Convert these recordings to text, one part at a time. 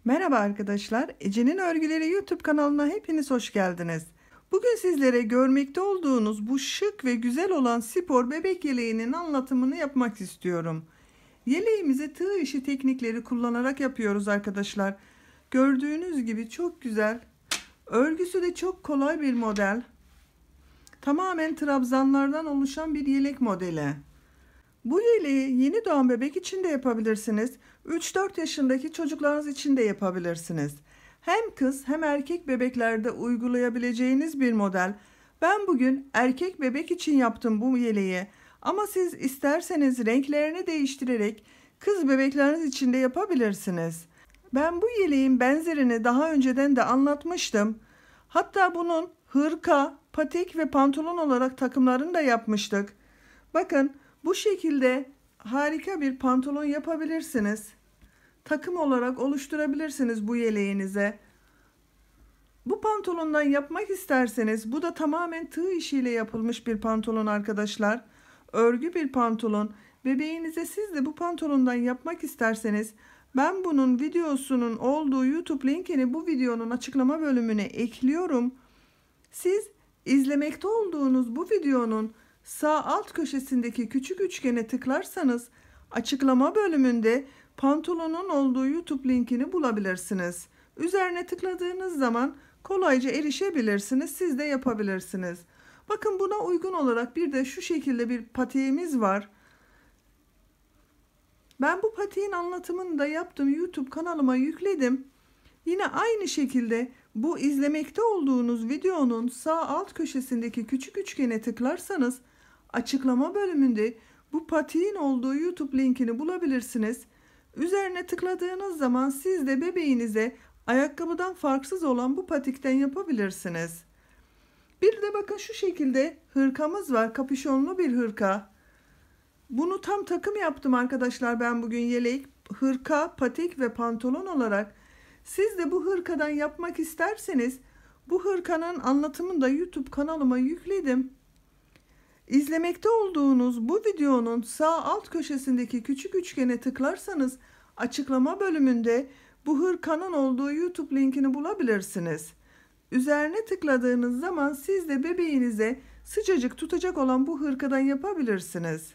Merhaba arkadaşlar, Ece'nin Örgüleri YouTube kanalına hepiniz hoş geldiniz. Bugün sizlere görmekte olduğunuz bu şık ve güzel olan spor bebek yeleğinin anlatımını yapmak istiyorum. Yeleğimizi tığ işi teknikleri kullanarak yapıyoruz arkadaşlar. Gördüğünüz gibi çok güzel. Örgüsü de çok kolay bir model. Tamamen trabzanlardan oluşan bir yelek modeli. Bu yeleği yeni doğan bebek için de yapabilirsiniz. 3-4 yaşındaki çocuklarınız için de yapabilirsiniz. Hem kız hem erkek bebeklerde uygulayabileceğiniz bir model. Ben bugün erkek bebek için yaptım bu yeleği. Ama siz isterseniz renklerini değiştirerek kız bebekleriniz için de yapabilirsiniz. Ben bu yeleğin benzerini daha önceden de anlatmıştım. Hatta bunun hırka, patik ve pantolon olarak takımlarını da yapmıştık. Bakın bu şekilde harika bir pantolon yapabilirsiniz. Takım olarak oluşturabilirsiniz bu yeleğinize. Bu pantolondan yapmak isterseniz, bu da tamamen tığ işiyle yapılmış bir pantolon arkadaşlar. Örgü bir pantolon. Bebeğinize siz de bu pantolondan yapmak isterseniz, ben bunun videosunun olduğu YouTube linkini bu videonun açıklama bölümüne ekliyorum. Siz izlemekte olduğunuz bu videonun sağ alt köşesindeki küçük üçgene tıklarsanız açıklama bölümünde pantolonun olduğu YouTube linkini bulabilirsiniz. Üzerine tıkladığınız zaman kolayca erişebilirsiniz. Siz de yapabilirsiniz. Bakın buna uygun olarak bir de şu şekilde bir patiğimiz var. Ben bu patiğin anlatımını da yaptım. YouTube kanalıma yükledim. Yine aynı şekilde bu izlemekte olduğunuz videonun sağ alt köşesindeki küçük üçgene tıklarsanız açıklama bölümünde bu patiğin olduğu YouTube linkini bulabilirsiniz. Üzerine tıkladığınız zaman siz de bebeğinize ayakkabıdan farksız olan bu patikten yapabilirsiniz. Bir de bakın şu şekilde hırkamız var. Kapüşonlu bir hırka. Bunu tam takım yaptım arkadaşlar ben bugün yelek, hırka, patik ve pantolon olarak. Siz de bu hırkadan yapmak isterseniz bu hırkanın anlatımını da YouTube kanalıma yükledim. İzlemekte olduğunuz bu videonun sağ alt köşesindeki küçük üçgene tıklarsanız açıklama bölümünde bu hırkanın olduğu YouTube linkini bulabilirsiniz. Üzerine tıkladığınız zaman siz de bebeğinize sıcacık tutacak olan bu hırkadan yapabilirsiniz.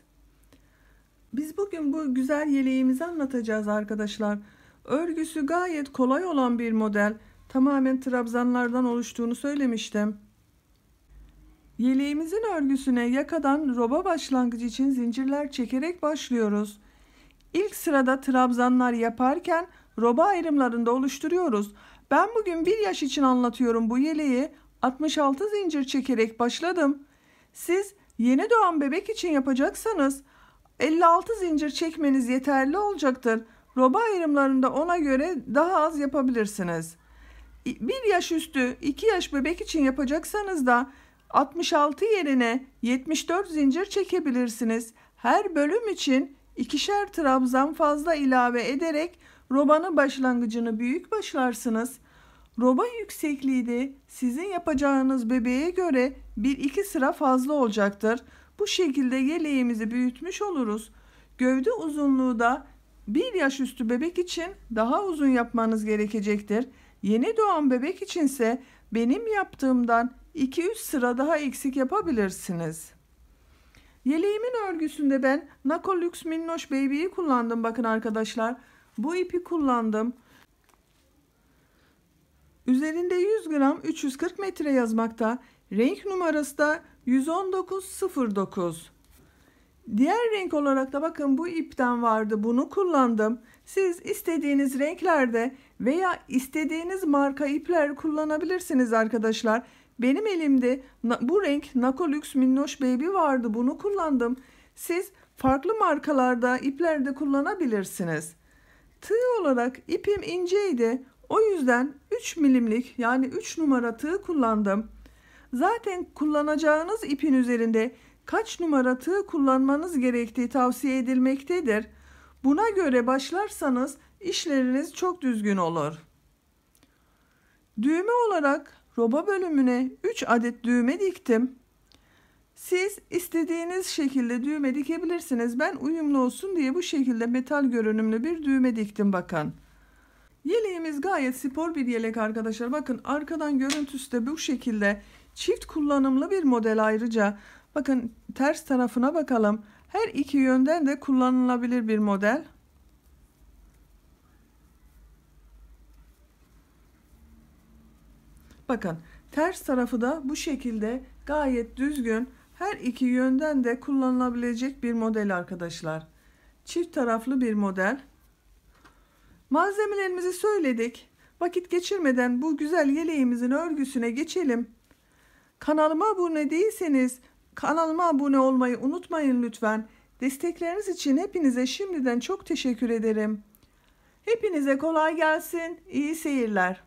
Biz bugün bu güzel yeleğimizi anlatacağız arkadaşlar. Örgüsü gayet kolay olan bir model. Tamamen trabzanlardan oluştuğunu söylemiştim. Yeleğimizin örgüsüne yakadan roba başlangıcı için zincirler çekerek başlıyoruz. İlk sırada trabzanlar yaparken roba ayrımlarında oluşturuyoruz. Ben bugün 1 yaş için anlatıyorum bu yeleği. 66 zincir çekerek başladım. Siz yeni doğan bebek için yapacaksanız 56 zincir çekmeniz yeterli olacaktır. Roba ayrımlarında ona göre daha az yapabilirsiniz. 1 yaş üstü 2 yaş bebek için yapacaksanız da 66 yerine 74 zincir çekebilirsiniz. Her bölüm için ikişer trabzan fazla ilave ederek robanın başlangıcını büyük başlarsınız. Roba yüksekliği de sizin yapacağınız bebeğe göre 1-2 sıra fazla olacaktır. Bu şekilde yeleğimizi büyütmüş oluruz. Gövde uzunluğu da 1 yaş üstü bebek için daha uzun yapmanız gerekecektir. Yeni doğan bebek içinse benim yaptığımdan 2-3 sıra daha eksik yapabilirsiniz. Yeleğimin örgüsünde ben Nako Lux Minnoş Baby'yi kullandım. Bakın arkadaşlar, bu ipi kullandım. Üzerinde 100 gram 340 metre yazmakta. Renk numarası da 11909. Diğer renk olarak da bakın bu ipten vardı. Bunu kullandım. Siz istediğiniz renklerde veya istediğiniz marka ipler kullanabilirsiniz arkadaşlar. Benim elimde bu renk Nako Lux Minnoş Baby vardı. Bunu kullandım. Siz farklı markalarda iplerde kullanabilirsiniz. Tığ olarak ipim inceydi. O yüzden 3 milimlik yani 3 numara tığ kullandım. Zaten kullanacağınız ipin üzerinde kaç numara tığ kullanmanız gerektiği tavsiye edilmektedir. Buna göre başlarsanız işleriniz çok düzgün olur. Düğme olarak roba bölümüne 3 adet düğme diktim. Siz istediğiniz şekilde düğme dikebilirsiniz. Ben uyumlu olsun diye bu şekilde metal görünümlü bir düğme diktim bakın. Yeleğimiz gayet spor bir yelek arkadaşlar. Bakın arkadan görüntüsü de bu şekilde çift kullanımlı bir model ayrıca. Bakın ters tarafına bakalım. Her iki yönden de kullanılabilir bir model. Bakın ters tarafı da bu şekilde gayet düzgün. Her iki yönden de kullanılabilecek bir model arkadaşlar. Çift taraflı bir model. Malzemelerimizi söyledik. Vakit geçirmeden bu güzel yeleğimizin örgüsüne geçelim. Kanalıma abone değilseniz kanalıma abone olmayı unutmayın lütfen. Destekleriniz için hepinize şimdiden çok teşekkür ederim. Hepinize kolay gelsin. İyi seyirler.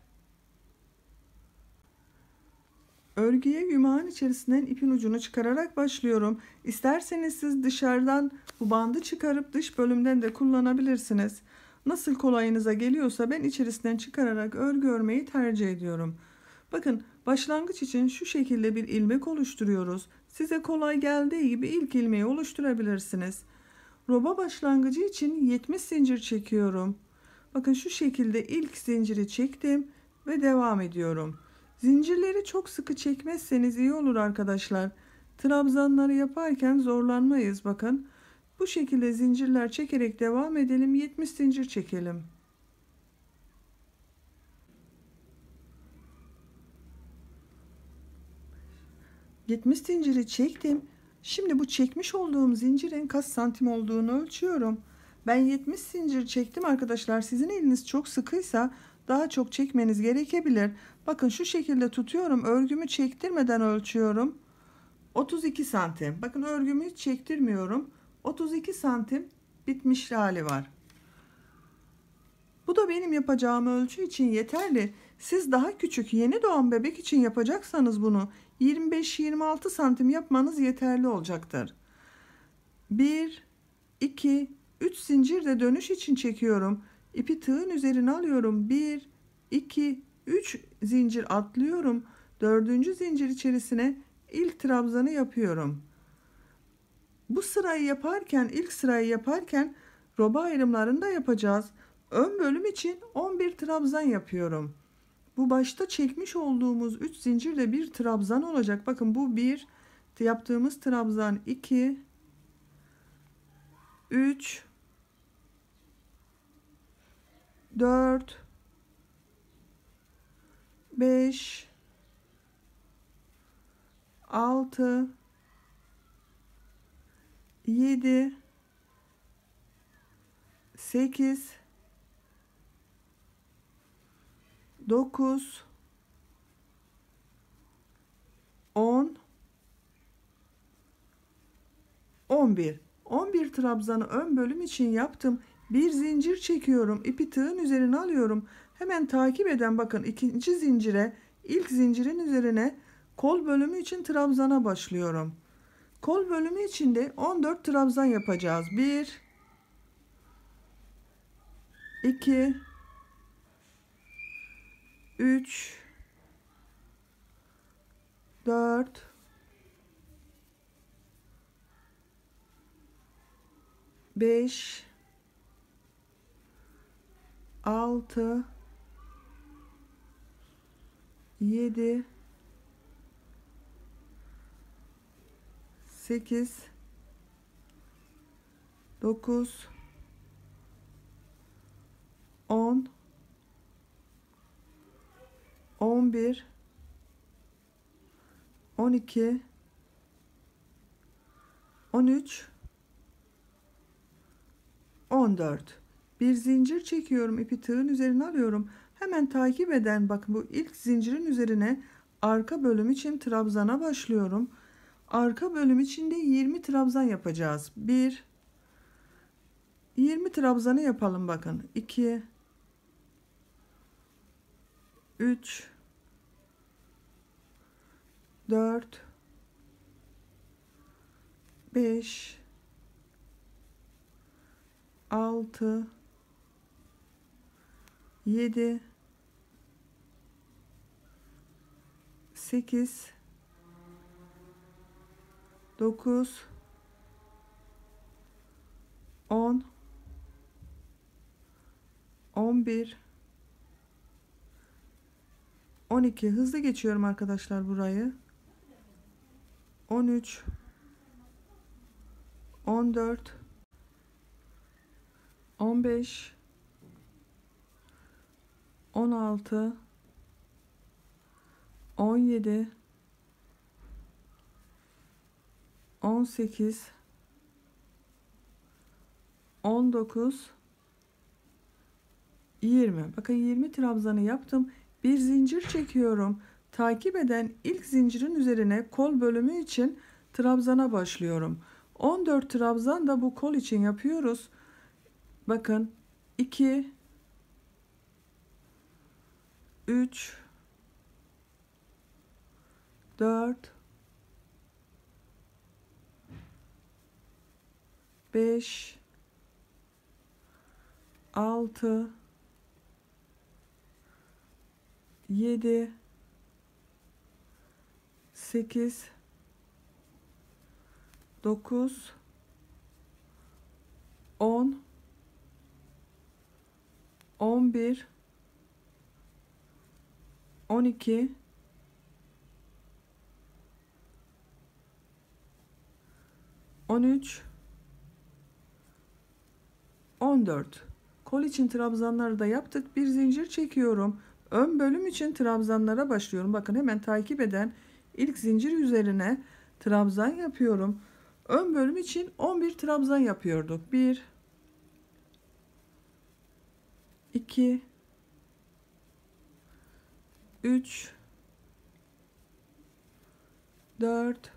Örgüye yumağın içerisinden ipin ucunu çıkararak başlıyorum. İsterseniz siz dışarıdan bu bandı çıkarıp dış bölümden de kullanabilirsiniz. Nasıl kolayınıza geliyorsa ben içerisinden çıkararak örgü örmeyi tercih ediyorum. Bakın başlangıç için şu şekilde bir ilmek oluşturuyoruz. Size kolay geldiği gibi ilk ilmeği oluşturabilirsiniz. Roba başlangıcı için 70 zincir çekiyorum. Bakın şu şekilde ilk zinciri çektim ve devam ediyorum. Zincirleri çok sıkı çekmezseniz iyi olur arkadaşlar. Trabzanları yaparken zorlanmayız bakın. Bu şekilde zincirler çekerek devam edelim. 70 zincir çekelim. Yetmiş zinciri çektim. Şimdi bu çekmiş olduğum zincirin kaç santim olduğunu ölçüyorum. Ben 70 zincir çektim arkadaşlar. Sizin eliniz çok sıkıysa daha çok çekmeniz gerekebilir. Bakın şu şekilde tutuyorum. Örgümü çektirmeden ölçüyorum. 32 santim. Bakın örgümü hiç çektirmiyorum. 32 santim bitmiş hali var. Bu da benim yapacağım ölçü için yeterli. Siz daha küçük yeni doğan bebek için yapacaksanız bunu 25-26 santim yapmanız yeterli olacaktır. 1, 2, 3 zincir de dönüş için çekiyorum. İpi tığın üzerine alıyorum. 1, 2, 3 zincir atlıyorum. Dördüncü zincir içerisine ilk trabzanı yapıyorum. Bu sırayı yaparken, ilk sırayı yaparken roba ayrımlarını da yapacağız. Ön bölüm için 11 trabzan yapıyorum. Bu başta çekmiş olduğumuz 3 zincirle bir trabzan olacak. Bakın bu bir yaptığımız trabzan, 2, 3, 4, 5, 6, 7, 8, 9, 10, 11. 11 trabzanı ön bölüm için yaptım. Bir zincir çekiyorum. İpi tığın üzerine alıyorum. Hemen takip eden bakın ikinci zincire, ilk zincirin üzerine kol bölümü için trabzana başlıyorum. Kol bölümü için de 14 trabzan yapacağız. 1, 2, 3, 4, 5, 6, 7, 8, 9, 10, 11, 12, 13, 14. Bir zincir çekiyorum. İpi tığın üzerine alıyorum. Hemen takip eden bakın bu ilk zincirin üzerine arka bölüm için trabzana başlıyorum. Arka bölüm için de 20 trabzan yapacağız. 1, 20 trabzanı yapalım bakın. 2, 3, 4, 5, 6, 7, 8, 9, 10, 11, 12. Hızlı geçiyorum arkadaşlar burayı. 13, 14, 15, 16, 17, 18, 19, 20. Bakın 20 trabzanı yaptım. Bir zincir çekiyorum. Takip eden ilk zincirin üzerine kol bölümü için trabzana başlıyorum. 14 trabzan da bu kol için yapıyoruz. Bakın 2, 3, 4, 5, 6, 7, 8, 9, 10, 11, 12, 13, 14. Kol için trabzanları da yaptık. Bir zincir çekiyorum. Ön bölüm için trabzanlara başlıyorum. Bakın hemen takip eden ilk zincir üzerine trabzan yapıyorum. Ön bölüm için 11 trabzan yapıyorduk. 1, 2, 3, 4,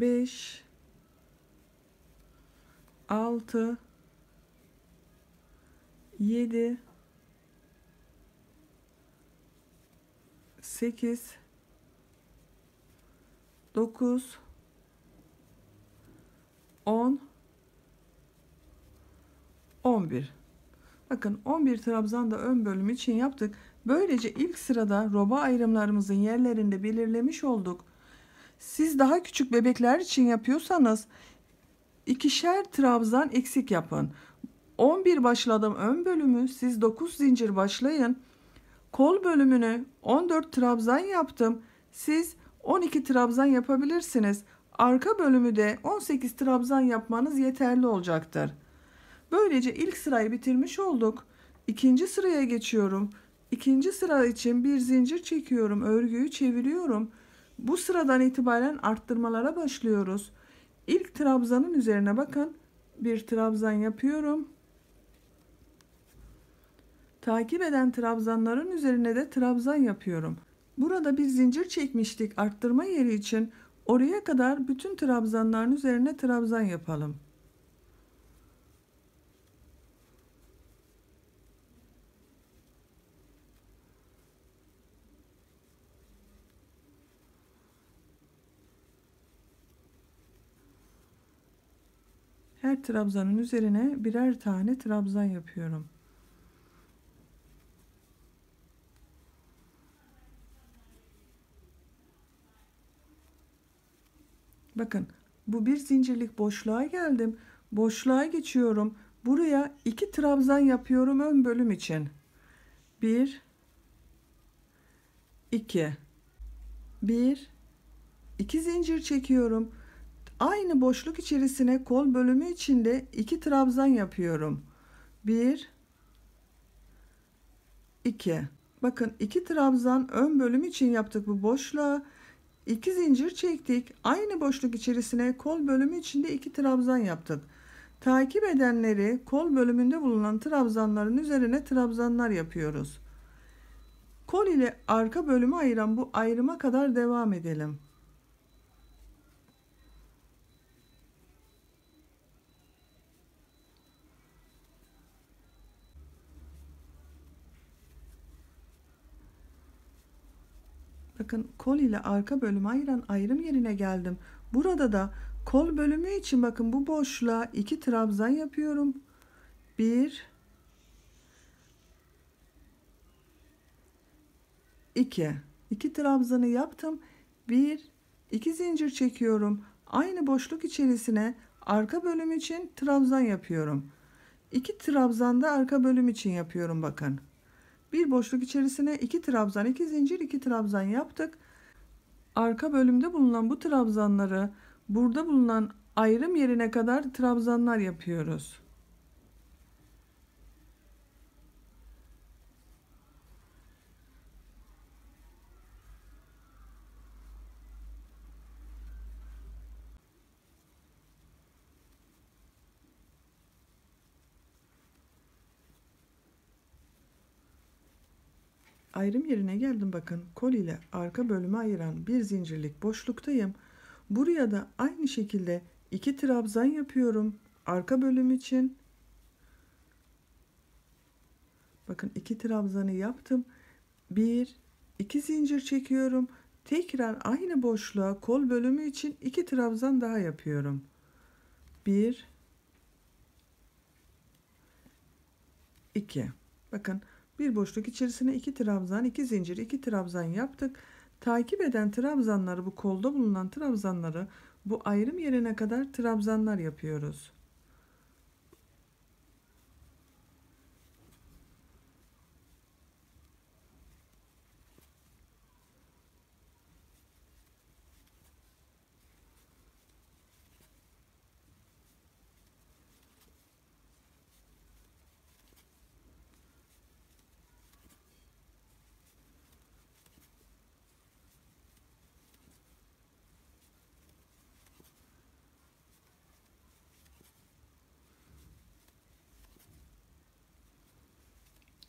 5, 6, 7, 8, 9, 10, 11. Bakın 11 trabzan da ön bölüm için yaptık. Böylece ilk sırada roba ayrımlarımızın yerlerinde belirlemiş olduk. Siz daha küçük bebekler için yapıyorsanız ikişer trabzan eksik yapın. 11 başladım ön bölümü, siz 9 zincir başlayın. Kol bölümünü 14 trabzan yaptım. Siz 12 trabzan yapabilirsiniz. Arka bölümü de 18 trabzan yapmanız yeterli olacaktır. Böylece ilk sırayı bitirmiş olduk. İkinci sıraya geçiyorum. İkinci sıra için bir zincir çekiyorum. Örgüyü çeviriyorum. Bu sıradan itibaren arttırmalara başlıyoruz. İlk trabzanın üzerine bakın. Bir trabzan yapıyorum. Takip eden trabzanların üzerine de trabzan yapıyorum. Burada bir zincir çekmiştik arttırma yeri için. Oraya kadar bütün trabzanların üzerine trabzan yapalım. Her trabzanın üzerine birer tane trabzan yapıyorum. Bakın bu bir zincirlik boşluğa geldim. Boşluğa geçiyorum. Buraya 2 trabzan yapıyorum ön bölüm için. 1, 2, 1, 2 zincir çekiyorum. Aynı boşluk içerisine kol bölümü içinde 2 trabzan yapıyorum. 1, 2. Bakın 2 trabzan ön bölüm için yaptık bu boşluğa. 2 zincir çektik. Aynı boşluk içerisine kol bölümü içinde 2 trabzan yaptık. Takip edenleri kol bölümünde bulunan trabzanların üzerine trabzanlar yapıyoruz. Kol ile arka bölümü ayıran bu ayrıma kadar devam edelim. Bakın kol ile arka bölümü ayıran ayrım yerine geldim. Burada da kol bölümü için bakın bu boşluğa 2 trabzan yapıyorum. 1, 2. 2 trabzanı yaptım. 1, 2 zincir çekiyorum. Aynı boşluk içerisine arka bölüm için trabzan yapıyorum. 2 trabzan da arka bölüm için yapıyorum bakın. Bir boşluk içerisine 2 trabzan, 2 zincir, 2 trabzan yaptık. Arka bölümde bulunan bu trabzanları burada bulunan ayrım yerine kadar trabzanlar yapıyoruz. Ayrım yerine geldim bakın. Kol ile arka bölümü ayıran bir zincirlik boşluktayım. Buraya da aynı şekilde 2 trabzan yapıyorum arka bölüm için. Bakın 2 trabzanı yaptım. 1 2 zincir çekiyorum. Tekrar aynı boşluğa kol bölümü için 2 trabzan daha yapıyorum. 1 2. Bakın bir boşluk içerisine 2 trabzan, 2 zincir, 2 trabzan yaptık. Takip eden trabzanları, bu kolda bulunan trabzanları bu ayrım yerine kadar trabzanlar yapıyoruz.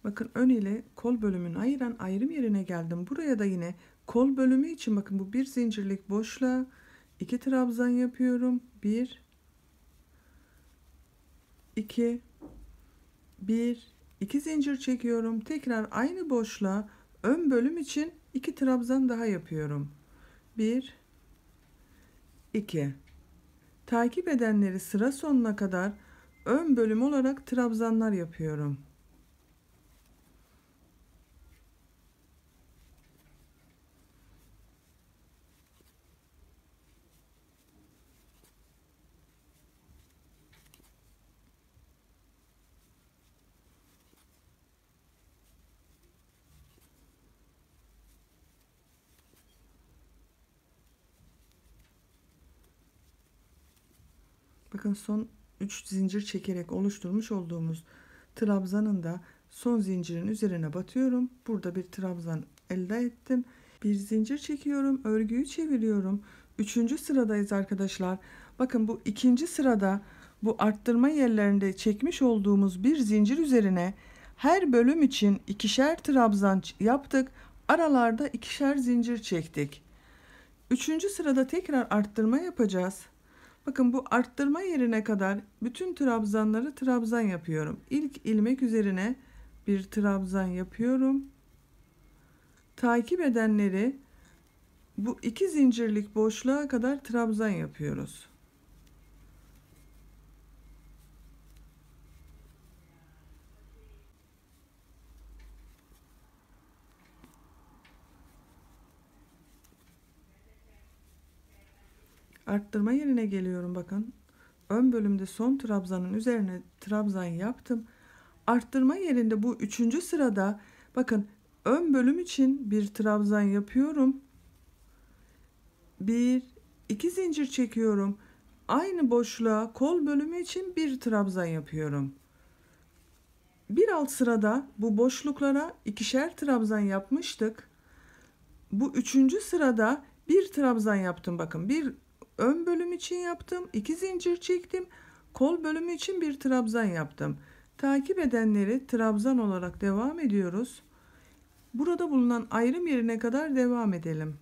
Bakın ön ile kol bölümünü ayıran ayrım yerine geldim. Buraya da yine kol bölümü için bakın bu bir zincirlik boşluğa 2 trabzan yapıyorum. 1 2 1 2 zincir çekiyorum. Tekrar aynı boşluğa ön bölüm için 2 trabzan daha yapıyorum. 1 2. Takip edenleri sıra sonuna kadar ön bölüm olarak trabzanlar yapıyorum. Bakın son 3 zincir çekerek oluşturmuş olduğumuz trabzanın da son zincirin üzerine batıyorum. Burada bir trabzan elde ettim. Bir zincir çekiyorum, örgüyü çeviriyorum. Üçüncü sıradayız arkadaşlar. Bakın bu ikinci sırada bu arttırma yerlerinde çekmiş olduğumuz bir zincir üzerine her bölüm için ikişer trabzan yaptık. Aralarda ikişer zincir çektik. Üçüncü sırada tekrar arttırma yapacağız. Bakın bu arttırma yerine kadar bütün trabzanları trabzan yapıyorum. İlk ilmek üzerine bir trabzan yapıyorum. Takip edenleri bu iki zincirlik boşluğa kadar trabzan yapıyoruz. Arttırma yerine geliyorum bakın. Ön bölümde son trabzanın üzerine trabzan yaptım. Arttırma yerinde bu üçüncü sırada bakın ön bölüm için bir trabzan yapıyorum. Bir iki zincir çekiyorum. Aynı boşluğa kol bölümü için bir trabzan yapıyorum. Bir alt sırada bu boşluklara ikişer trabzan yapmıştık. Bu üçüncü sırada bir trabzan yaptım. Bakın bir ön bölüm için yaptım. 2 zincir çektim. Kol bölümü için bir trabzan yaptım. Takip edenleri trabzan olarak devam ediyoruz. Burada bulunan ayrım yerine kadar devam edelim.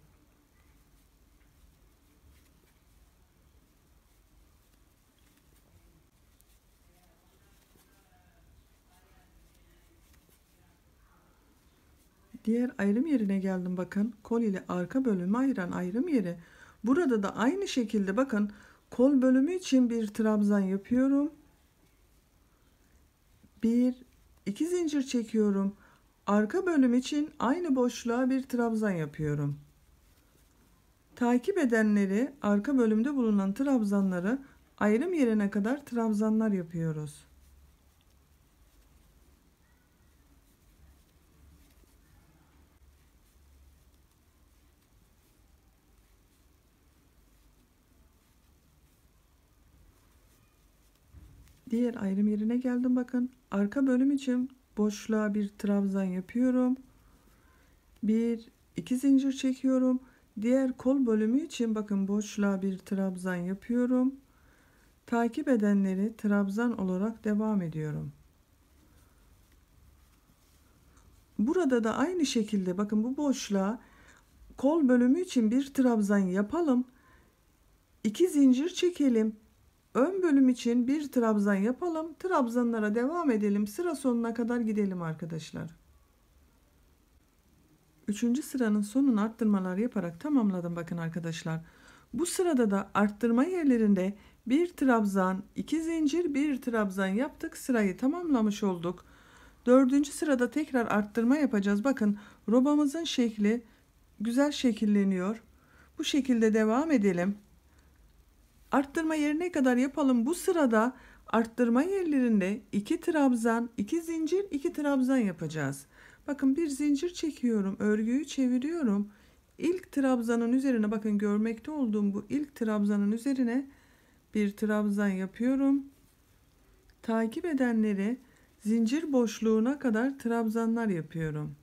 Diğer ayrım yerine geldim bakın. Kol ile arka bölümü ayıran ayrım yeri. Burada da aynı şekilde bakın kol bölümü için bir trabzan yapıyorum. Bir iki zincir çekiyorum. Arka bölüm için aynı boşluğa bir trabzan yapıyorum. Takip edenleri arka bölümde bulunan trabzanları ayrım yerine kadar trabzanlar yapıyoruz. Diğer ayrım yerine geldim. Bakın arka bölüm için boşluğa bir trabzan yapıyorum. Bir iki zincir çekiyorum. Diğer kol bölümü için bakın boşluğa bir trabzan yapıyorum. Takip edenleri trabzan olarak devam ediyorum. Burada da aynı şekilde bakın bu boşluğa kol bölümü için bir trabzan yapalım. 2 zincir çekelim. Ön bölüm için bir trabzan yapalım. Trabzanlara devam edelim. Sıra sonuna kadar gidelim arkadaşlar. 3. sıranın sonunu arttırmalar yaparak tamamladım bakın arkadaşlar. Bu sırada da arttırma yerlerinde bir trabzan, 2 zincir, bir trabzan yaptık. Sırayı tamamlamış olduk. 4. sırada tekrar arttırma yapacağız. Bakın robamızın şekli güzel şekilleniyor. Bu şekilde devam edelim. Arttırma yerine kadar yapalım. Bu sırada arttırma yerlerinde 2 trabzan, 2 zincir, 2 trabzan yapacağız. Bakın bir zincir çekiyorum, örgüyü çeviriyorum. İlk trabzanın üzerine bakın görmekte olduğum bu ilk trabzanın üzerine bir trabzan yapıyorum. Takip edenleri zincir boşluğuna kadar trabzanlar yapıyorum.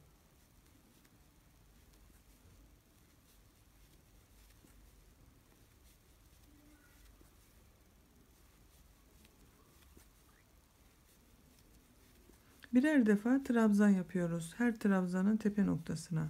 Birer defa trabzan yapıyoruz her trabzanın tepe noktasına.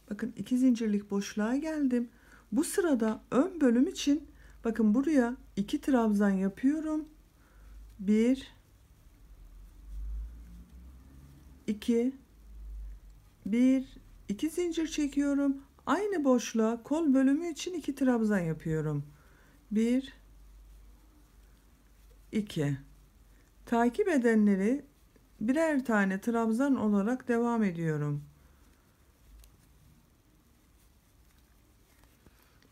Bakın 2 zincirlik boşluğa geldim. Bu sırada ön bölüm için bakın buraya 2 trabzan yapıyorum. 1 2 1 2 zincir çekiyorum. Aynı boşluğa kol bölümü için 2 trabzan yapıyorum. 1 2 takip edenleri birer tane trabzan olarak devam ediyorum.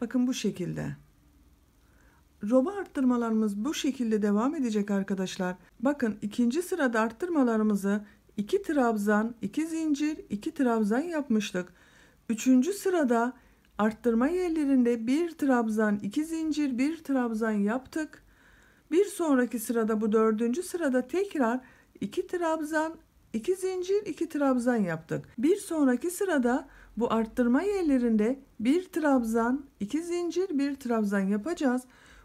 Bakın bu şekilde. Roba arttırmalarımız bu şekilde devam edecek arkadaşlar. Bakın ikinci sırada arttırmalarımızı 2 trabzan, 2 zincir, 2 trabzan yapmıştık. Üçüncü sırada arttırma yerlerinde 1 trabzan, 2 zincir, 1 trabzan yaptık. Bir sonraki sırada bu dördüncü sırada tekrar 2 trabzan, 2 zincir, 2 trabzan yaptık. Bir sonraki sırada bu arttırma yerlerinde 1 trabzan, 2 zincir, 1 trabzan yapacağız.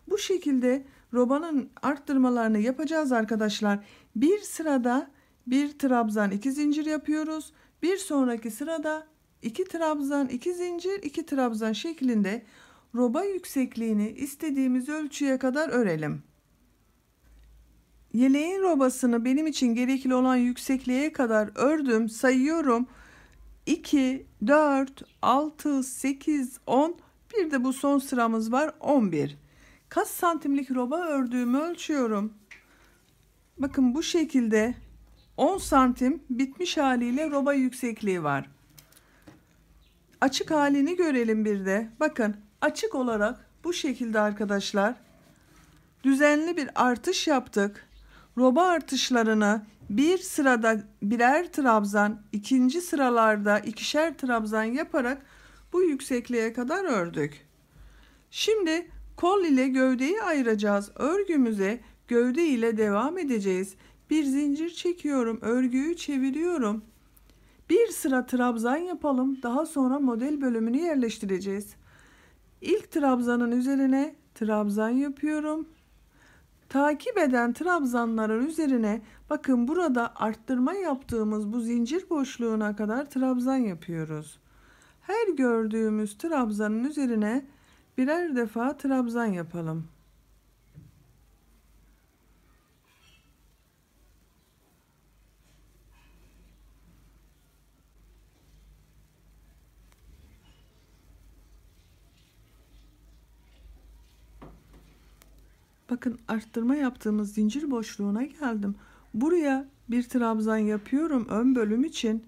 Bu şekilde robanın arttırmalarını yapacağız arkadaşlar. Bir sırada 1 trabzan, 2 zincir yapıyoruz. Bir sonraki sırada 2 trabzan, 2 zincir, 2 trabzan şeklinde roba yüksekliğini istediğimiz ölçüye kadar örelim. Yeleğin robasını benim için gerekli olan yüksekliğe kadar ördüm. Sayıyorum. 2, 4, 6, 8, 10. Bir de bu son sıramız var. 11. Kaç santimlik roba ördüğümü ölçüyorum. Bakın bu şekilde 10 santim bitmiş haliyle roba yüksekliği var. Açık halini görelim bir de. Bakın açık olarak bu şekilde arkadaşlar. Düzenli bir artış yaptık. Roba artışlarını bir sırada birer trabzan, ikinci sıralarda ikişer trabzan yaparak bu yüksekliğe kadar ördük. Şimdi kol ile gövdeyi ayıracağız. Örgümüze gövde ile devam edeceğiz. Bir zincir çekiyorum, örgüyü çeviriyorum. Bir sıra trabzan yapalım. Daha sonra model bölümünü yerleştireceğiz. İlk trabzanın üzerine trabzan yapıyorum. Takip eden trabzanların üzerine bakın burada arttırma yaptığımız bu zincir boşluğuna kadar trabzan yapıyoruz. Her gördüğümüz trabzanın üzerine birer defa trabzan yapalım. Bakın arttırma yaptığımız zincir boşluğuna geldim. Buraya bir trabzan yapıyorum ön bölüm için.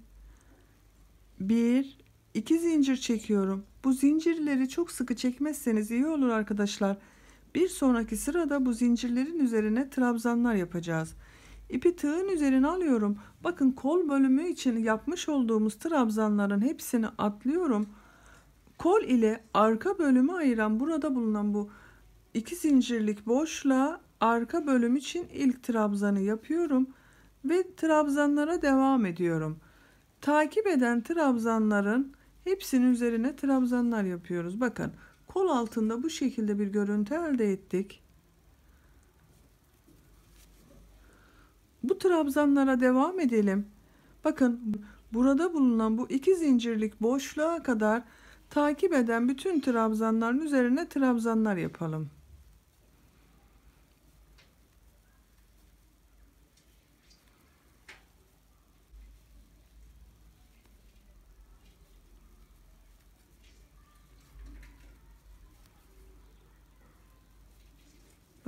Bir, iki zincir çekiyorum. Bu zincirleri çok sıkı çekmezseniz iyi olur arkadaşlar. Bir sonraki sırada bu zincirlerin üzerine trabzanlar yapacağız. İpi tığın üzerine alıyorum. Bakın kol bölümü için yapmış olduğumuz trabzanların hepsini atlıyorum. Kol ile arka bölümü ayıran burada bulunan bu iki zincirlik boşluğa arka bölüm için ilk trabzanı yapıyorum ve trabzanlara devam ediyorum. Takip eden trabzanların hepsinin üzerine trabzanlar yapıyoruz. Bakın kol altında bu şekilde bir görüntü elde ettik. Bu trabzanlara devam edelim. Bakın burada bulunan bu iki zincirlik boşluğa kadar takip eden bütün trabzanların üzerine trabzanlar yapalım.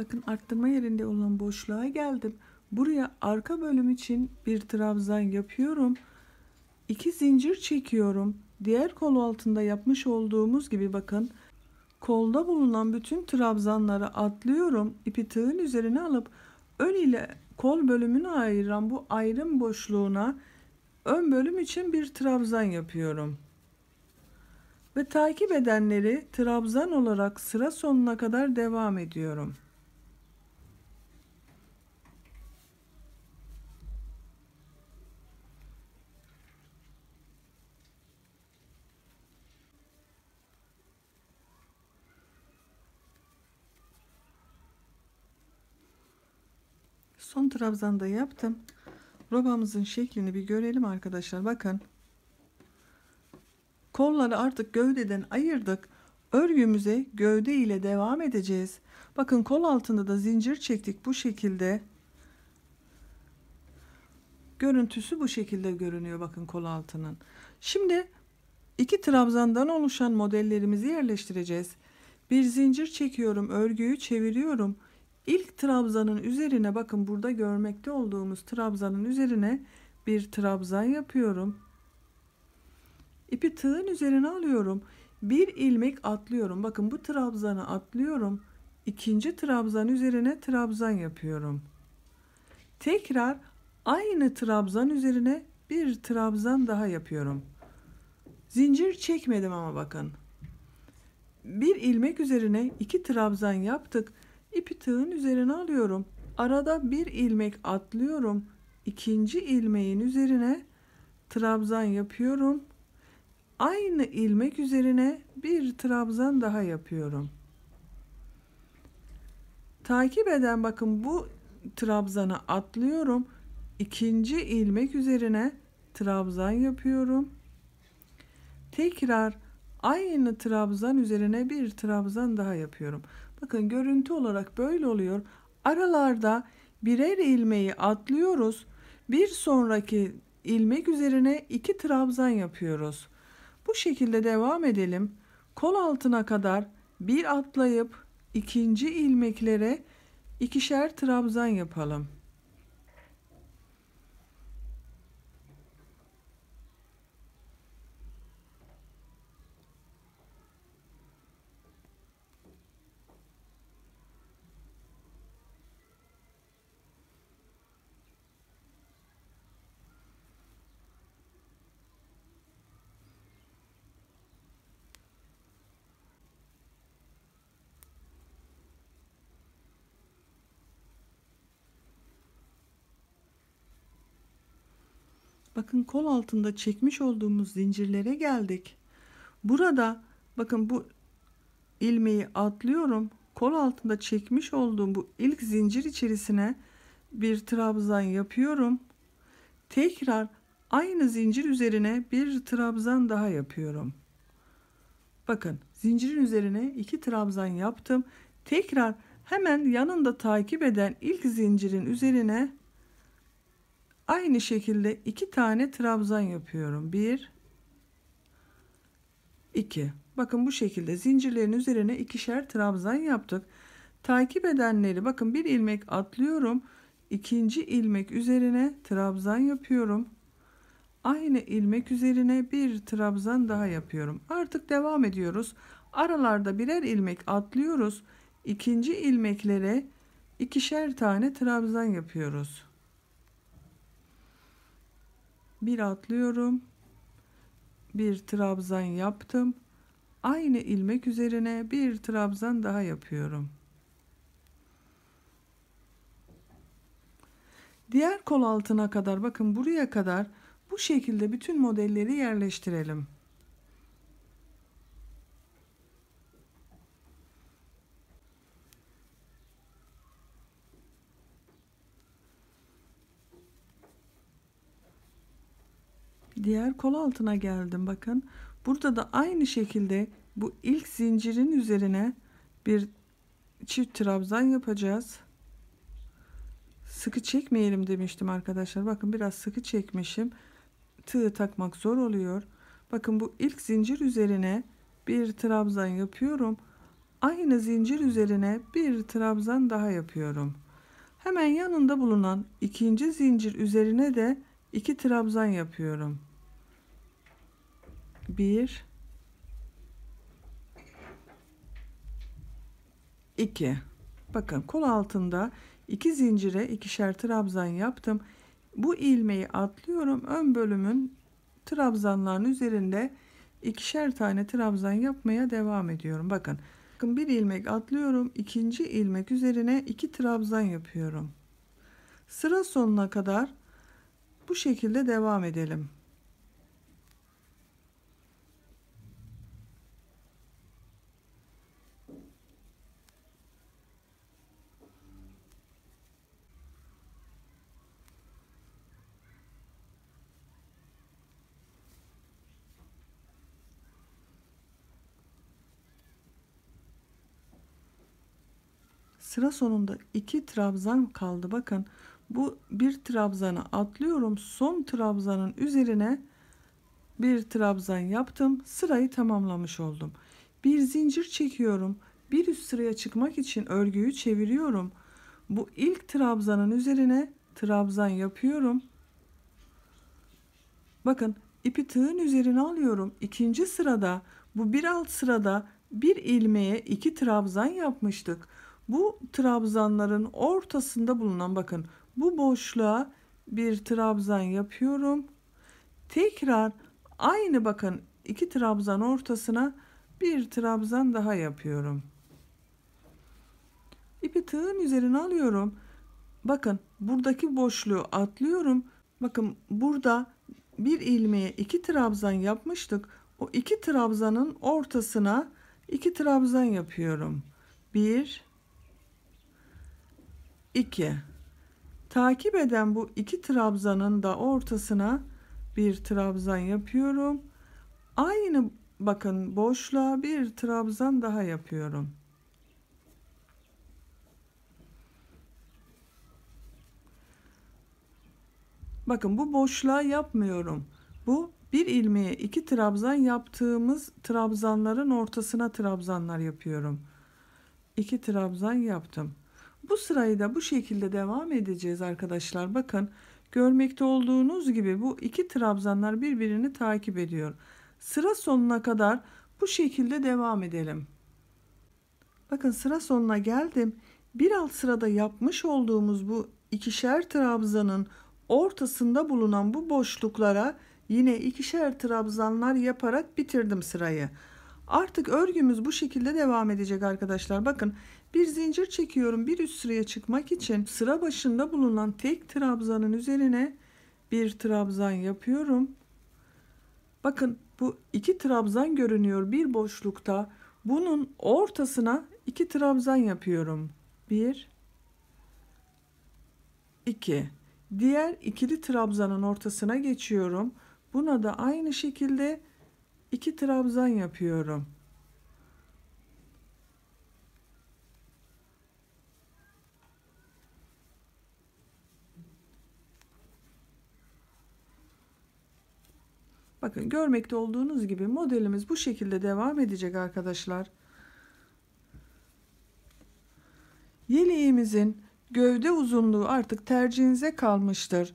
Bakın arttırma yerinde olan boşluğa geldim. Buraya arka bölüm için bir trabzan yapıyorum. 2 zincir çekiyorum. Diğer kol altında yapmış olduğumuz gibi bakın kolda bulunan bütün trabzanları atlıyorum. İpi tığın üzerine alıp ön ile kol bölümünü ayıran bu ayrım boşluğuna ön bölüm için bir trabzan yapıyorum. Ve takip edenleri trabzan olarak sıra sonuna kadar devam ediyorum. Son trabzanda yaptım. Robamızın şeklini bir görelim arkadaşlar. Bakın. Kolları artık gövdeden ayırdık. Örgümüze gövde ile devam edeceğiz. Bakın kol altında da zincir çektik bu şekilde. Görüntüsü bu şekilde görünüyor bakın kol altının. Şimdi iki trabzandan oluşan modellerimizi yerleştireceğiz. Bir zincir çekiyorum, örgüyü çeviriyorum. İlk trabzanın üzerine bakın burada görmekte olduğumuz trabzanın üzerine bir trabzan yapıyorum. İpi tığın üzerine alıyorum. Bir ilmek atlıyorum. Bakın bu trabzanı atlıyorum. İkinci trabzan üzerine trabzan yapıyorum. Tekrar aynı trabzan üzerine bir trabzan daha yapıyorum. Zincir çekmedim ama bakın. Bir ilmek üzerine iki trabzan yaptık. İpi tığın üzerine alıyorum. Arada bir ilmek atlıyorum. İkinci ilmeğin üzerine trabzan yapıyorum. Aynı ilmek üzerine bir trabzan daha yapıyorum. Takip eden bakın bu trabzanı atlıyorum. İkinci ilmek üzerine trabzan yapıyorum. Tekrar aynı trabzan üzerine bir trabzan daha yapıyorum. Bakın görüntü olarak böyle oluyor. Aralarda birer ilmeği atlıyoruz. Bir sonraki ilmek üzerine iki trabzan yapıyoruz. Bu şekilde devam edelim. Kol altına kadar bir atlayıp ikinci ilmeklere ikişer trabzan yapalım. Bakın kol altında çekmiş olduğumuz zincirlere geldik. Burada bakın bu ilmeği atlıyorum. Kol altında çekmiş olduğum bu ilk zincir içerisine bir trabzan yapıyorum. Tekrar aynı zincir üzerine bir trabzan daha yapıyorum. Bakın zincirin üzerine iki trabzan yaptım. Tekrar hemen yanında takip eden ilk zincirin üzerine aynı şekilde iki tane trabzan yapıyorum. Bir, iki. Bakın bu şekilde zincirlerin üzerine ikişer trabzan yaptık. Takip edenleri bakın, bir ilmek atlıyorum. İkinci ilmek üzerine trabzan yapıyorum. Aynı ilmek üzerine bir trabzan daha yapıyorum. Artık devam ediyoruz. Aralarda birer ilmek atlıyoruz. İkinci ilmeklere ikişer tane trabzan yapıyoruz. Bir atlıyorum. Bir trabzan yaptım. Aynı ilmek üzerine bir trabzan daha yapıyorum. Diğer kol altına kadar, bakın buraya kadar bu şekilde bütün modelleri yerleştirelim. Diğer kol altına geldim, bakın. Burada da aynı şekilde bu ilk zincirin üzerine bir çift trabzan yapacağız. Sıkı çekmeyelim demiştim arkadaşlar. Bakın biraz sıkı çekmişim. Tığ takmak zor oluyor. Bakın bu ilk zincir üzerine bir trabzan yapıyorum. Aynı zincir üzerine bir trabzan daha yapıyorum. Hemen yanında bulunan ikinci zincir üzerine de iki trabzan yapıyorum. 1 2. Bakın kol altında iki zincire ikişer trabzan yaptım. Bu ilmeği atlıyorum. Ön bölümün trabzanların üzerinde ikişer tane trabzan yapmaya devam ediyorum. Bakın bir ilmek atlıyorum. İkinci ilmek üzerine iki trabzan yapıyorum. Sıra sonuna kadar bu şekilde devam edelim. Sıra sonunda iki trabzan kaldı. Bakın bu bir trabzanı atlıyorum. Son trabzanın üzerine bir trabzan yaptım. Sırayı tamamlamış oldum. Bir zincir çekiyorum. Bir üst sıraya çıkmak için örgüyü çeviriyorum. Bu ilk trabzanın üzerine trabzan yapıyorum. Bakın ipi tığın üzerine alıyorum. İkinci sırada, bu bir alt sırada bir ilmeğe iki trabzan yapmıştık. Bu trabzanların ortasında bulunan, bakın bu boşluğa bir trabzan yapıyorum. Tekrar aynı, bakın iki trabzan ortasına bir trabzan daha yapıyorum. İpi tığın üzerine alıyorum. Bakın buradaki boşluğu atlıyorum. Bakın burada bir ilmeğe iki trabzan yapmıştık. O iki trabzanın ortasına iki trabzan yapıyorum. 1 2. Takip eden bu iki trabzanın da ortasına bir trabzan yapıyorum. Aynı, bakın boşluğa bir trabzan daha yapıyorum. Bakın bu boşluğa yapmıyorum. Bu bir ilmeğe iki trabzan yaptığımız trabzanların ortasına trabzanlar yapıyorum. 2 trabzan yaptım. Bu sırayı da bu şekilde devam edeceğiz arkadaşlar. Bakın görmekte olduğunuz gibi bu iki trabzanlar birbirini takip ediyor. Sıra sonuna kadar bu şekilde devam edelim. Bakın sıra sonuna geldim. Bir alt sırada yapmış olduğumuz bu ikişer trabzanın ortasında bulunan bu boşluklara yine ikişer trabzanlar yaparak bitirdim sırayı. Artık örgümüz bu şekilde devam edecek arkadaşlar. Bakın bir zincir çekiyorum bir üst sıraya çıkmak için. Sıra başında bulunan tek trabzanın üzerine bir trabzan yapıyorum. Bakın bu iki trabzan görünüyor bir boşlukta. Bunun ortasına iki trabzan yapıyorum. 1 2. Diğer ikili trabzanın ortasına geçiyorum. Buna da aynı şekilde iki trabzan yapıyorum. Bakın görmekte olduğunuz gibi modelimiz bu şekilde devam edecek arkadaşlar. yeleğimizin gövde uzunluğu artık tercihinize kalmıştır.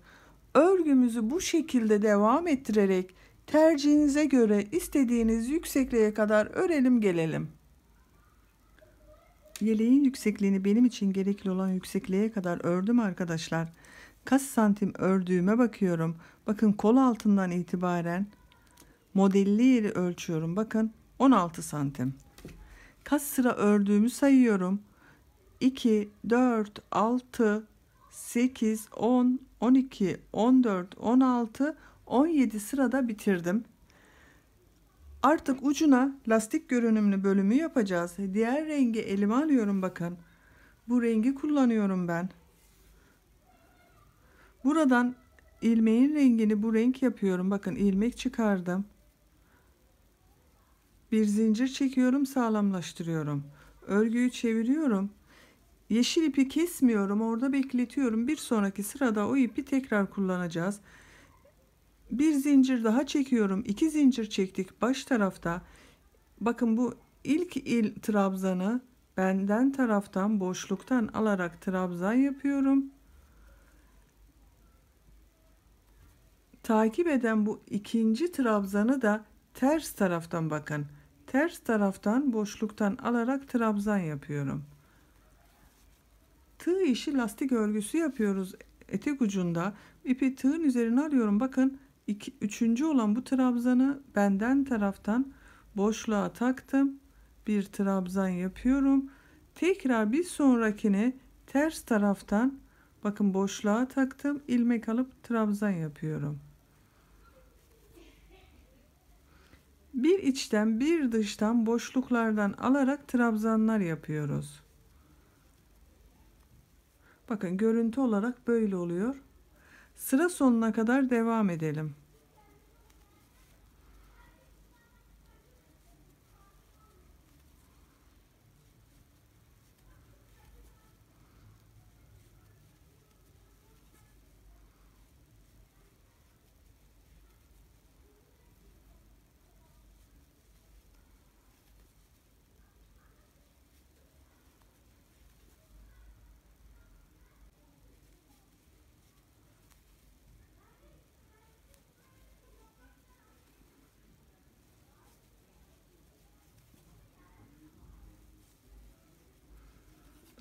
Örgümüzü bu şekilde devam ettirerek tercihinize göre istediğiniz yüksekliğe kadar örelim gelelim. Yeleğin yüksekliğini benim için gerekli olan yüksekliğe kadar ördüm arkadaşlar. Kaç santim ördüğüme bakıyorum. Bakın kol altından itibaren modelli yeri ölçüyorum. Bakın 16 santim. Kaç sıra ördüğümü sayıyorum. 2, 4, 6, 8, 10, 12, 14, 16, 17 sırada bitirdim. Artık ucuna lastik görünümlü bölümü yapacağız. Diğer rengi elime alıyorum bakın. Bu rengi kullanıyorum ben. Buradan ilmeğin rengini bu renk yapıyorum. Bakın ilmek çıkardım. Bir zincir çekiyorum, sağlamlaştırıyorum. Örgüyü çeviriyorum. Yeşil ipi kesmiyorum, orada bekletiyorum. Bir sonraki sırada o ipi tekrar kullanacağız. Bir zincir daha çekiyorum. 2 zincir çektik baş tarafta. Bakın bu ilk trabzanı benden taraftan boşluktan alarak trabzan yapıyorum. Takip eden bu ikinci trabzanı da ters taraftan bakın. Ters taraftan boşluktan alarak trabzan yapıyorum. Tığ işi lastik örgüsü yapıyoruz. Etek ucunda ipi tığın üzerine alıyorum. Bakın üçüncü olan bu trabzanı benden taraftan boşluğa taktım. Bir trabzan yapıyorum. Tekrar bir sonrakini ters taraftan bakın boşluğa taktım. İlmek alıp trabzan yapıyorum. Bir içten bir dıştan boşluklardan alarak trabzanlar yapıyoruz. Bakın görüntü olarak böyle oluyor. Sıra sonuna kadar devam edelim.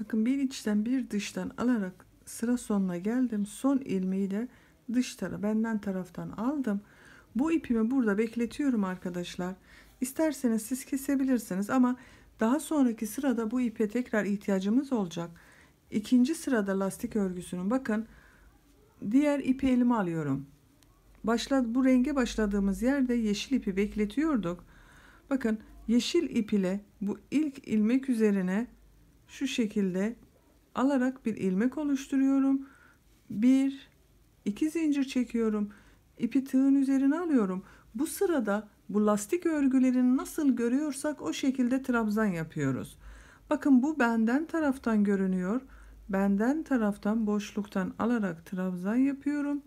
Bakın bir içten bir dıştan alarak sıra sonuna geldim. Son ilmeği de dış tarafa benden taraftan aldım. Bu ipimi burada bekletiyorum arkadaşlar. İsterseniz siz kesebilirsiniz ama daha sonraki sırada bu ipe tekrar ihtiyacımız olacak. İkinci sırada lastik örgüsünün bakın diğer ipi elime alıyorum. Bu renge başladığımız yerde yeşil ipi bekletiyorduk. Bakın yeşil ip ile bu ilk ilmek üzerine şu şekilde alarak bir ilmek oluşturuyorum. Bir, iki zincir çekiyorum. İpi tığın üzerine alıyorum. Bu sırada bu lastik örgülerini nasıl görüyorsak o şekilde trabzan yapıyoruz. Bakın bu benden taraftan görünüyor. Benden taraftan boşluktan alarak trabzan yapıyorum.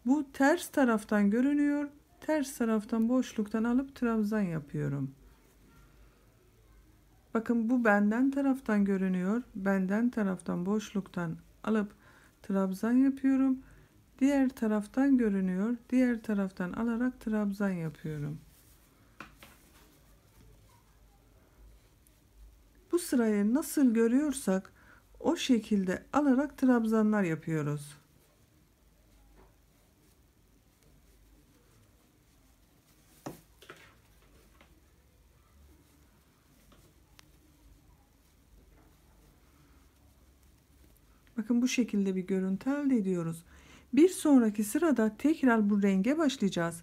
Bu ters taraftan görünüyor. Ters taraftan boşluktan alıp trabzan yapıyorum. Bakın bu benden taraftan görünüyor. Benden taraftan boşluktan alıp trabzan yapıyorum. Diğer taraftan görünüyor. Diğer taraftan alarak trabzan yapıyorum. Bu sırayı nasıl görüyorsak o şekilde alarak trabzanlar yapıyoruz. Bakın bu şekilde bir görüntü elde ediyoruz. Bir sonraki sırada tekrar bu renge başlayacağız.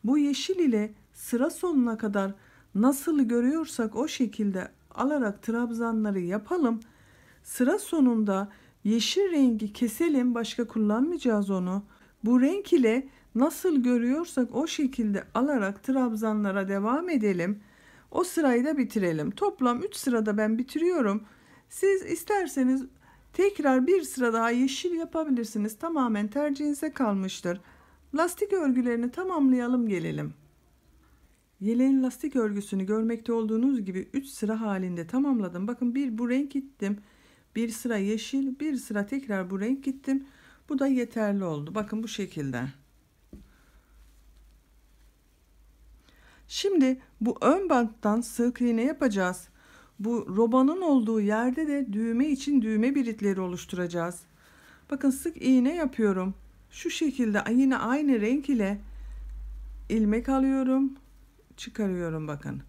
Bu yeşil ile sıra sonuna kadar nasıl görüyorsak o şekilde alarak trabzanları yapalım. Sıra sonunda yeşil rengi keselim. Başka kullanmayacağız onu. Bu renk ile nasıl görüyorsak o şekilde alarak trabzanlara devam edelim. O sırayı da bitirelim. Toplam 3 sırada ben bitiriyorum. Siz isterseniz tekrar bir sıra daha yeşil yapabilirsiniz. Tamamen tercihinize kalmıştır. Lastik örgülerini tamamlayalım gelelim. Yeleğin lastik örgüsünü görmekte olduğunuz gibi 3 sıra halinde tamamladım. Bakın bir bu renk gittim. Bir sıra yeşil, bir sıra tekrar bu renk gittim. Bu da yeterli oldu. Bakın bu şekilde. Şimdi bu ön banttan sık iğne yapacağız. Bu robanın olduğu yerde de düğme için düğme biritleri oluşturacağız. Bakın sık iğne yapıyorum. Şu şekilde yine aynı renk ile ilmek alıyorum, çıkarıyorum bakın.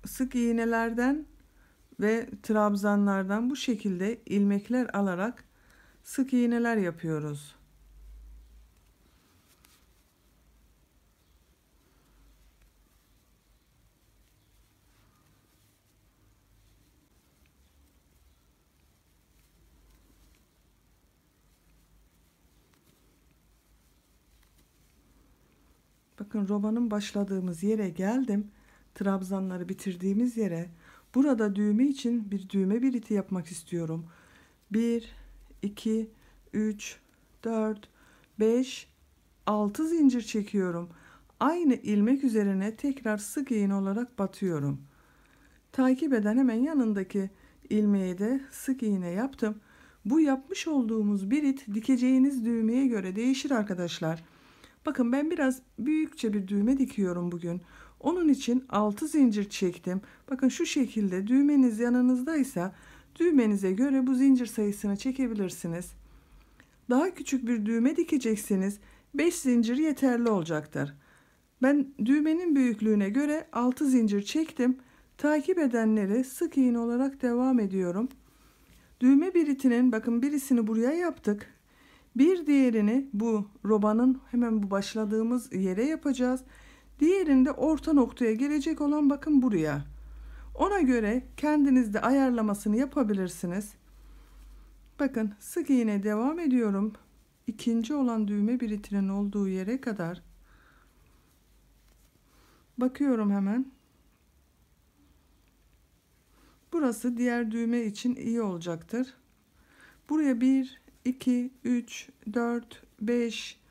Sık iğnelerden ve trabzanlardan bu şekilde ilmekler alarak sık iğneler yapıyoruz. Bakın robanın başladığımız yere geldim. Trabzanları bitirdiğimiz yere. Burada düğme için bir düğme biriti yapmak istiyorum. 1, 2, 3, 4, 5, 6 zincir çekiyorum. Aynı ilmek üzerine tekrar sık iğne olarak batıyorum. Takip eden hemen yanındaki ilmeğe de sık iğne yaptım. Bu yapmış olduğumuz birit dikeceğiniz düğmeye göre değişir arkadaşlar. Bakın ben biraz büyükçe bir düğme dikiyorum bugün. Onun için 6 zincir çektim. Bakın şu şekilde düğmeniz yanınızdaysa düğmenize göre bu zincir sayısını çekebilirsiniz. Daha küçük bir düğme dikeceksiniz. 5 zincir yeterli olacaktır. Ben düğmenin büyüklüğüne göre 6 zincir çektim. Takip edenleri sık iğne olarak devam ediyorum. Düğme biritinin bakın birisini buraya yaptık. Bir diğerini bu robanın hemen bu başladığımız yere yapacağız. Diğerini de orta noktaya gelecek olan bakın buraya. Ona göre kendiniz de ayarlamasını yapabilirsiniz. Bakın sık iğne devam ediyorum. İkinci olan düğme biritinin olduğu yere kadar. Bakıyorum hemen. Burası diğer düğme için iyi olacaktır. Buraya 1, 2, 3, 4, 5,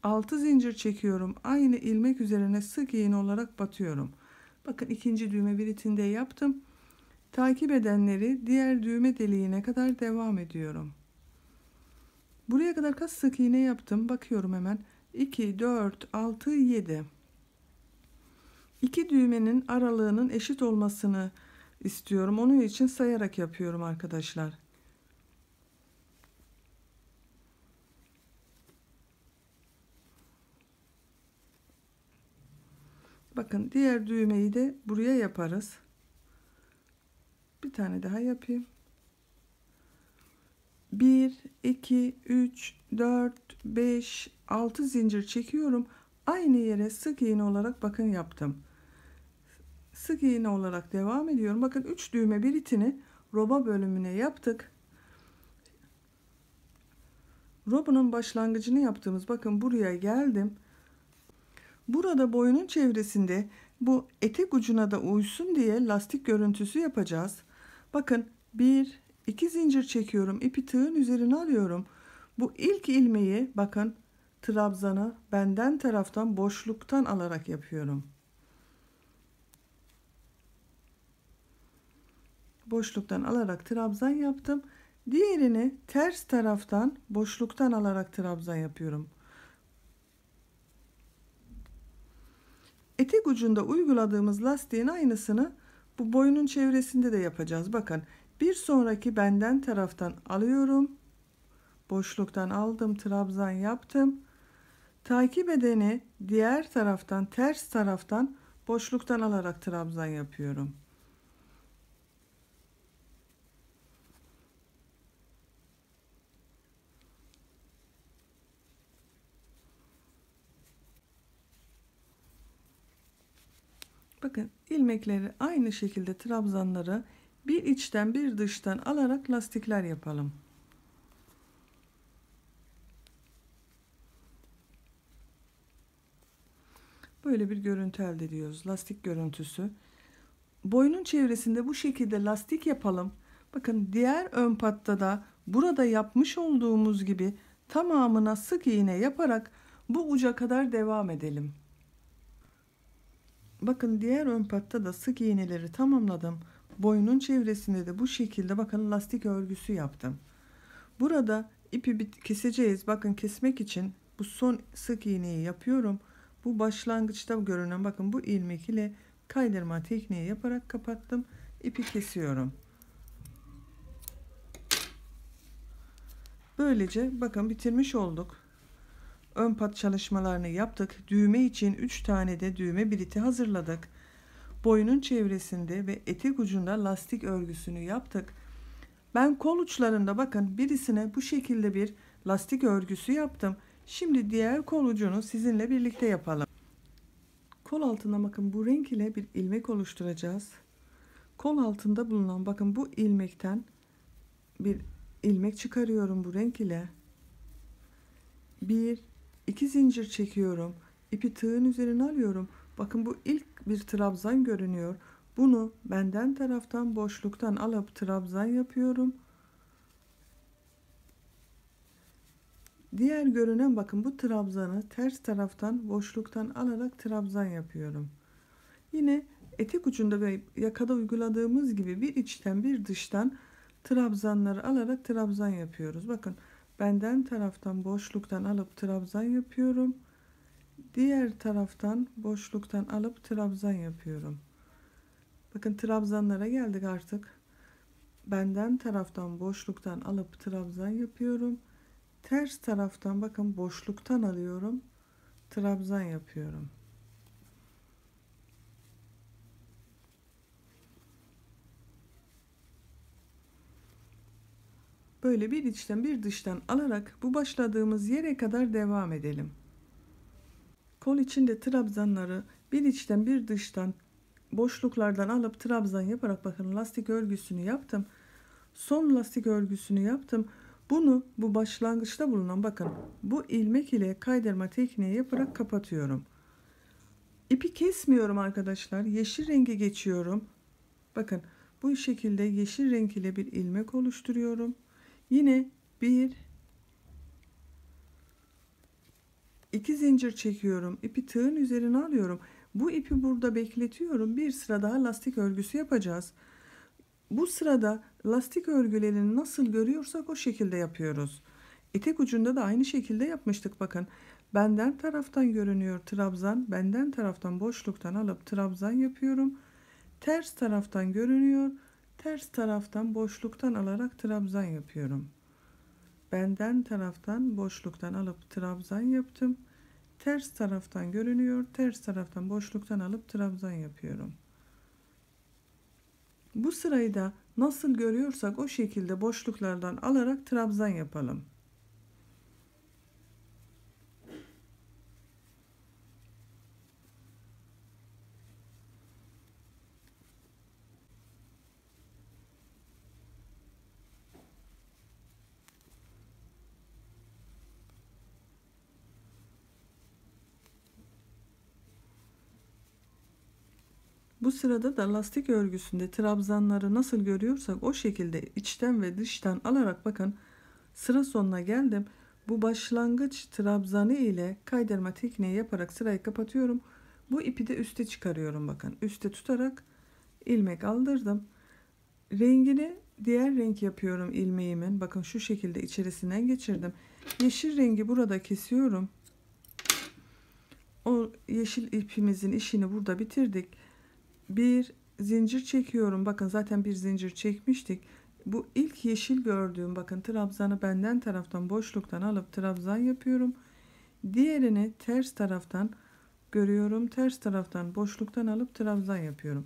6 zincir çekiyorum. Aynı ilmek üzerine sık iğne olarak batıyorum. Bakın ikinci düğme biritinde yaptım. Takip edenleri diğer düğme deliğine kadar devam ediyorum. Buraya kadar kaç sık iğne yaptım? Bakıyorum hemen. 2, 4, 6, 7. İki düğmenin aralığının eşit olmasını istiyorum. Onun için sayarak yapıyorum arkadaşlar. Bakın diğer düğmeyi de buraya yaparız. Bir tane daha yapayım. 1, 2, 3, 4, 5, 6 zincir çekiyorum. Aynı yere sık iğne olarak bakın yaptım. Sık iğne olarak devam ediyorum. Bakın 3 düğme biritini roba bölümüne yaptık. Robanın başlangıcını yaptığımız bakın buraya geldim. Burada boyunun çevresinde bu etek ucuna da uysun diye lastik görüntüsü yapacağız. Bakın 1, 2 zincir çekiyorum. İpi tığın üzerine alıyorum. Bu ilk ilmeği bakın trabzanı benden taraftan boşluktan alarak yapıyorum. Boşluktan alarak trabzan yaptım. Diğerini ters taraftan boşluktan alarak trabzan yapıyorum. Etek ucunda uyguladığımız lastiğin aynısını bu boyunun çevresinde de yapacağız. Bakın bir sonraki benden taraftan alıyorum. Boşluktan aldım, trabzan yaptım. Takip edeni diğer taraftan, ters taraftan boşluktan alarak trabzan yapıyorum. Bakın ilmekleri aynı şekilde trabzanları bir içten bir dıştan alarak lastikler yapalım. Böyle bir görüntü elde ediyoruz. Lastik görüntüsü. Boynun çevresinde bu şekilde lastik yapalım. Bakın diğer ön patta da burada yapmış olduğumuz gibi tamamına sık iğne yaparak bu uca kadar devam edelim. Bakın diğer ön patta da sık iğneleri tamamladım. Boynun çevresinde de bu şekilde bakın lastik örgüsü yaptım. Burada ipi keseceğiz. Bakın kesmek için bu son sık iğneyi yapıyorum. Bu başlangıçta görünen bakın bu ilmek ile kaydırma tekniği yaparak kapattım. İpi kesiyorum. Böylece bakın bitirmiş olduk. Ön pat çalışmalarını yaptık. Düğme için 3 tane de düğme biliti hazırladık. Boynun çevresinde ve etek ucunda lastik örgüsünü yaptık. Ben kol uçlarında bakın birisine bu şekilde bir lastik örgüsü yaptım. Şimdi diğer kol ucunu sizinle birlikte yapalım. Kol altına bakın bu renk ile bir ilmek oluşturacağız. Kol altında bulunan bakın bu ilmekten bir ilmek çıkarıyorum bu renk ile. 2 zincir çekiyorum. İpi tığın üzerine alıyorum. Bakın bu ilk bir trabzan görünüyor. Bunu benden taraftan boşluktan alıp trabzan yapıyorum. Diğer görünen bakın bu trabzanı ters taraftan boşluktan alarak trabzan yapıyorum. Yine etek ucunda ve yakada uyguladığımız gibi bir içten bir dıştan trabzanları alarak trabzan yapıyoruz. Bakın benden taraftan boşluktan alıp trabzan yapıyorum. Diğer taraftan boşluktan alıp trabzan yapıyorum. Bakın trabzanlara geldik artık. Benden taraftan boşluktan alıp trabzan yapıyorum. Ters taraftan bakın boşluktan alıyorum. Trabzan yapıyorum. Böyle bir içten bir dıştan alarak bu başladığımız yere kadar devam edelim. Kol içinde trabzanları bir içten bir dıştan boşluklardan alıp trabzan yaparak bakın lastik örgüsünü yaptım. Son lastik örgüsünü yaptım. Bunu bu başlangıçta bulunan bakın bu ilmek ile kaydırma tekniği yaparak kapatıyorum. İpi kesmiyorum arkadaşlar. Yeşil rengi geçiyorum. Bakın bu şekilde yeşil renk ile bir ilmek oluşturuyorum. Yine 2 zincir çekiyorum. İpi tığın üzerine alıyorum. Bu ipi burada bekletiyorum. Bir sıra daha lastik örgüsü yapacağız. Bu sırada lastik örgülerini nasıl görüyorsak o şekilde yapıyoruz. Etek ucunda da aynı şekilde yapmıştık bakın. Benden taraftan görünüyor trabzan. Benden taraftan boşluktan alıp trabzan yapıyorum. Ters taraftan görünüyor. Ters taraftan boşluktan alarak trabzan yapıyorum. Benden taraftan boşluktan alıp trabzan yaptım. Ters taraftan görünüyor. Ters taraftan boşluktan alıp trabzan yapıyorum. Bu sırayı da nasıl görüyorsak o şekilde boşluklardan alarak trabzan yapalım. Bu sırada da lastik örgüsünde trabzanları nasıl görüyorsak o şekilde içten ve dıştan alarak bakın sıra sonuna geldim. Bu başlangıç trabzanı ile kaydırma tekniği yaparak sırayı kapatıyorum. Bu ipi de üste çıkarıyorum bakın. Üste tutarak ilmek aldırdım. Rengini diğer renk yapıyorum ilmeğimin. Bakın şu şekilde içerisinden geçirdim. Yeşil rengi burada kesiyorum. O yeşil ipimizin işini burada bitirdik. Bir zincir çekiyorum. Bakın zaten bir zincir çekmiştik. Bu ilk yeşil gördüğüm bakın trabzanı benden taraftan boşluktan alıp trabzan yapıyorum. Diğerini ters taraftan görüyorum. Ters taraftan boşluktan alıp trabzan yapıyorum.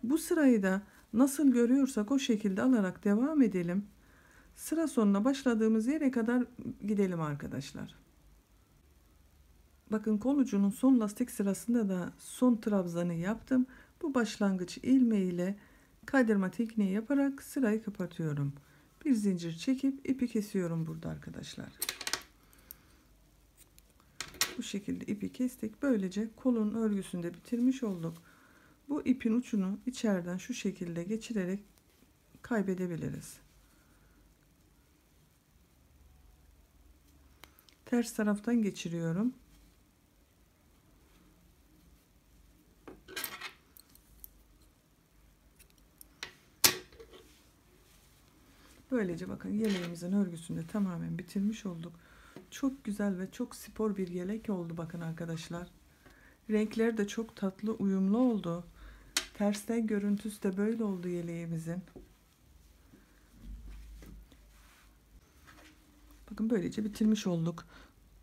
Bu sırayı da nasıl görüyorsak o şekilde alarak devam edelim. Sıra sonuna başladığımız yere kadar gidelim arkadaşlar. Bakın kol ucunun son lastik sırasında da son trabzanı yaptım. Bu başlangıç ilmeğiyle kaydırma tekniği yaparak sırayı kapatıyorum. Bir zincir çekip ipi kesiyorum burada arkadaşlar. Bu şekilde ipi kestik. Böylece kolun örgüsünde bitirmiş olduk. Bu ipin ucunu içeriden şu şekilde geçirerek kaybedebiliriz. Ters taraftan geçiriyorum. Böylece bakın yeleğimizin örgüsünü de tamamen bitirmiş olduk. Çok güzel ve çok spor bir yelek oldu bakın arkadaşlar. Renkler de çok tatlı uyumlu oldu. Tersten görüntüsü de böyle oldu yeleğimizin. Bakın böylece bitirmiş olduk.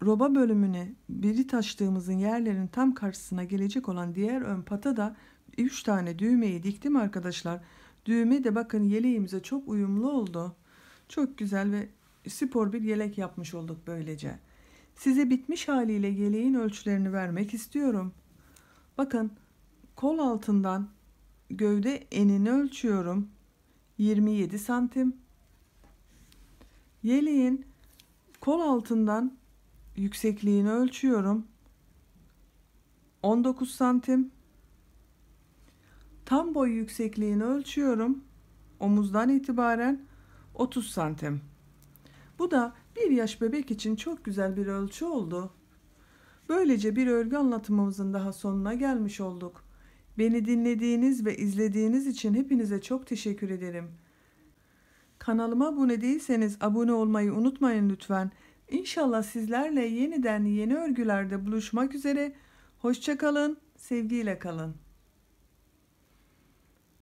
Roba bölümüne biri açtığımızın yerlerin tam karşısına gelecek olan diğer ön pata da 3 tane düğmeyi diktim arkadaşlar. Düğme de bakın yeleğimize çok uyumlu oldu. Çok güzel ve spor bir yelek yapmış olduk böylece. Size bitmiş haliyle yeleğin ölçülerini vermek istiyorum. Bakın kol altından gövde enini ölçüyorum. 27 santim. Yeleğin kol altından yüksekliğini ölçüyorum. 19 santim. Tam boy yüksekliğini ölçüyorum. Omuzdan itibaren 30 santim. Bu da 1 yaş bebek için çok güzel bir ölçü oldu. Böylece bir örgü anlatımımızın daha sonuna gelmiş olduk. Beni dinlediğiniz ve izlediğiniz için hepinize çok teşekkür ederim. Kanalıma abone değilseniz abone olmayı unutmayın lütfen. İnşallah sizlerle yeniden yeni örgülerde buluşmak üzere. Hoşça kalın, sevgiyle kalın.